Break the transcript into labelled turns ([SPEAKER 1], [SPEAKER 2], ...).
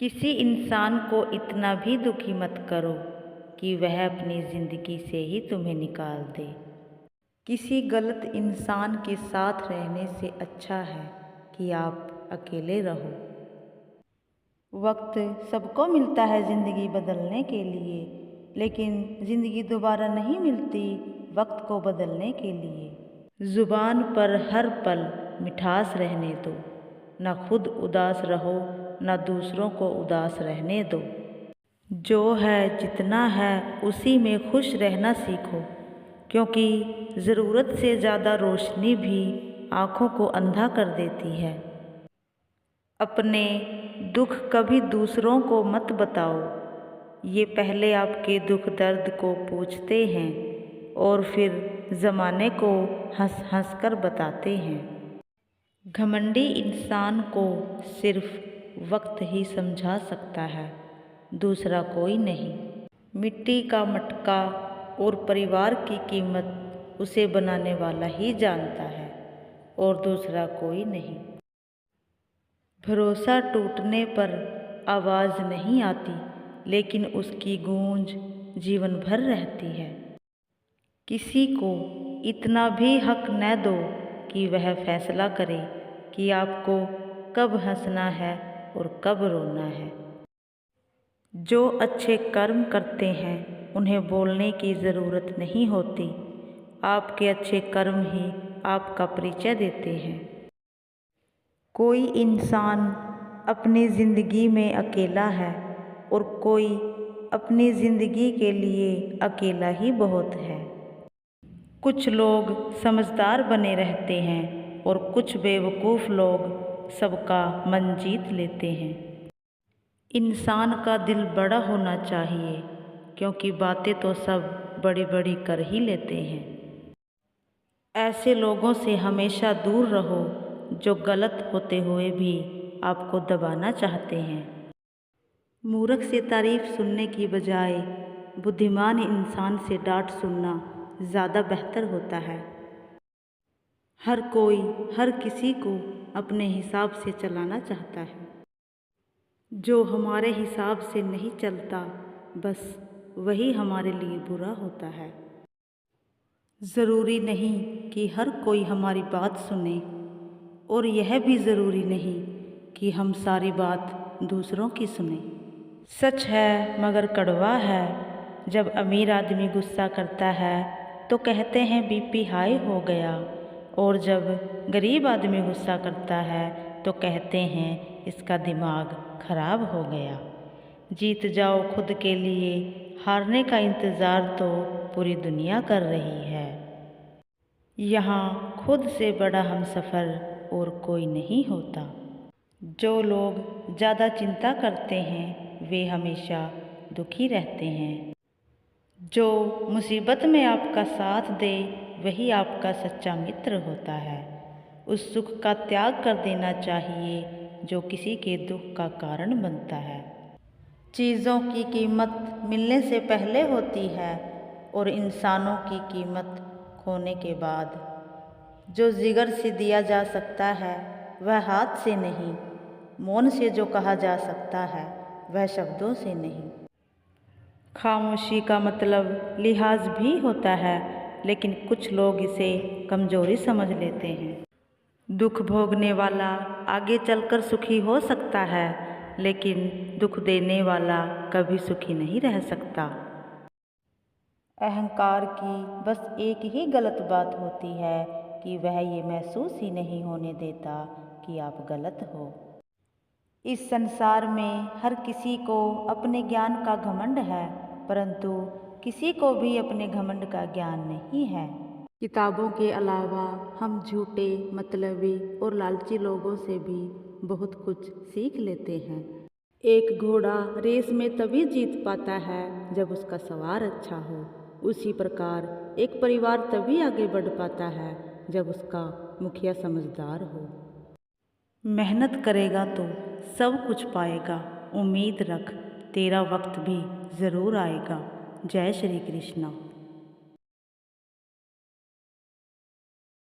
[SPEAKER 1] किसी इंसान को इतना भी दुखी मत करो कि वह अपनी ज़िंदगी से ही तुम्हें निकाल दे। किसी गलत इंसान के साथ रहने से अच्छा है कि आप अकेले रहो। वक्त सबको मिलता है ज़िंदगी बदलने के लिए, लेकिन ज़िंदगी दोबारा नहीं मिलती वक्त को बदलने के लिए। ज़ुबान पर हर पल मिठास रहने दो, ना खुद उदास रहो ना दूसरों को उदास रहने दो। जो है जितना है उसी में खुश रहना सीखो, क्योंकि ज़रूरत से ज़्यादा रोशनी भी आँखों को अंधा कर देती है। अपने दुख कभी दूसरों को मत बताओ, ये पहले आपके दुख दर्द को पूछते हैं और फिर ज़माने को हंस हंस कर बताते हैं। घमंडी इंसान को सिर्फ वक्त ही समझा सकता है, दूसरा कोई नहीं। मिट्टी का मटका और परिवार की कीमत उसे बनाने वाला ही जानता है और दूसरा कोई नहीं। भरोसा टूटने पर आवाज़ नहीं आती, लेकिन उसकी गूंज जीवन भर रहती है। किसी को इतना भी हक न दो कि वह फैसला करे कि आपको कब हंसना है और कब रोना है। जो अच्छे कर्म करते हैं उन्हें बोलने की ज़रूरत नहीं होती, आपके अच्छे कर्म ही आपका परिचय देते हैं। कोई इंसान अपनी ज़िंदगी में अकेला है और कोई अपनी ज़िंदगी के लिए अकेला ही बहुत है। कुछ लोग समझदार बने रहते हैं और कुछ बेवकूफ़ लोग सबका मन जीत लेते हैं। इंसान का दिल बड़ा होना चाहिए, क्योंकि बातें तो सब बड़ी बड़ी कर ही लेते हैं। ऐसे लोगों से हमेशा दूर रहो जो गलत होते हुए भी आपको दबाना चाहते हैं। मूर्ख से तारीफ़ सुनने की बजाय बुद्धिमान इंसान से डांट सुनना ज़्यादा बेहतर होता है। हर कोई हर किसी को अपने हिसाब से चलाना चाहता है। जो हमारे हिसाब से नहीं चलता, बस वही हमारे लिए बुरा होता है। ज़रूरी नहीं कि हर कोई हमारी बात सुने, और यह भी ज़रूरी नहीं कि हम सारी बात दूसरों की सुने। सच है मगर कड़वा है, जब अमीर आदमी गुस्सा करता है तो कहते हैं बीपी हाई हो गया, और जब गरीब आदमी गुस्सा करता है तो कहते हैं इसका दिमाग खराब हो गया। जीत जाओ खुद के लिए, हारने का इंतज़ार तो पूरी दुनिया कर रही है। यहाँ खुद से बड़ा हमसफ़र और कोई नहीं होता। जो लोग ज़्यादा चिंता करते हैं वे हमेशा दुखी रहते हैं। जो मुसीबत में आपका साथ दे वही आपका सच्चा मित्र होता है। उस सुख का त्याग कर देना चाहिए जो किसी के दुख का कारण बनता है। चीज़ों की कीमत मिलने से पहले होती है और इंसानों की कीमत खोने के बाद। जो जिगर से दिया जा सकता है वह हाथ से नहीं, मौन से जो कहा जा सकता है वह शब्दों से नहीं। खामोशी का मतलब लिहाज भी होता है, लेकिन कुछ लोग इसे कमज़ोरी समझ लेते हैं। दुख भोगने वाला आगे चलकर सुखी हो सकता है, लेकिन दुख देने वाला कभी सुखी नहीं रह सकता। अहंकार की बस एक ही गलत बात होती है कि वह ये महसूस ही नहीं होने देता कि आप गलत हो। इस संसार में हर किसी को अपने ज्ञान का घमंड है, परंतु किसी को भी अपने घमंड का ज्ञान नहीं है। किताबों के अलावा हम झूठे, मतलबी और लालची लोगों से भी बहुत कुछ सीख लेते हैं। एक घोड़ा रेस में तभी जीत पाता है जब उसका सवार अच्छा हो। उसी प्रकार एक परिवार तभी आगे बढ़ पाता है जब उसका मुखिया समझदार हो। मेहनत करेगा तो सब कुछ पाएगा, उम्मीद रख तेरा वक्त भी ज़रूर आएगा। जय श्री कृष्ण।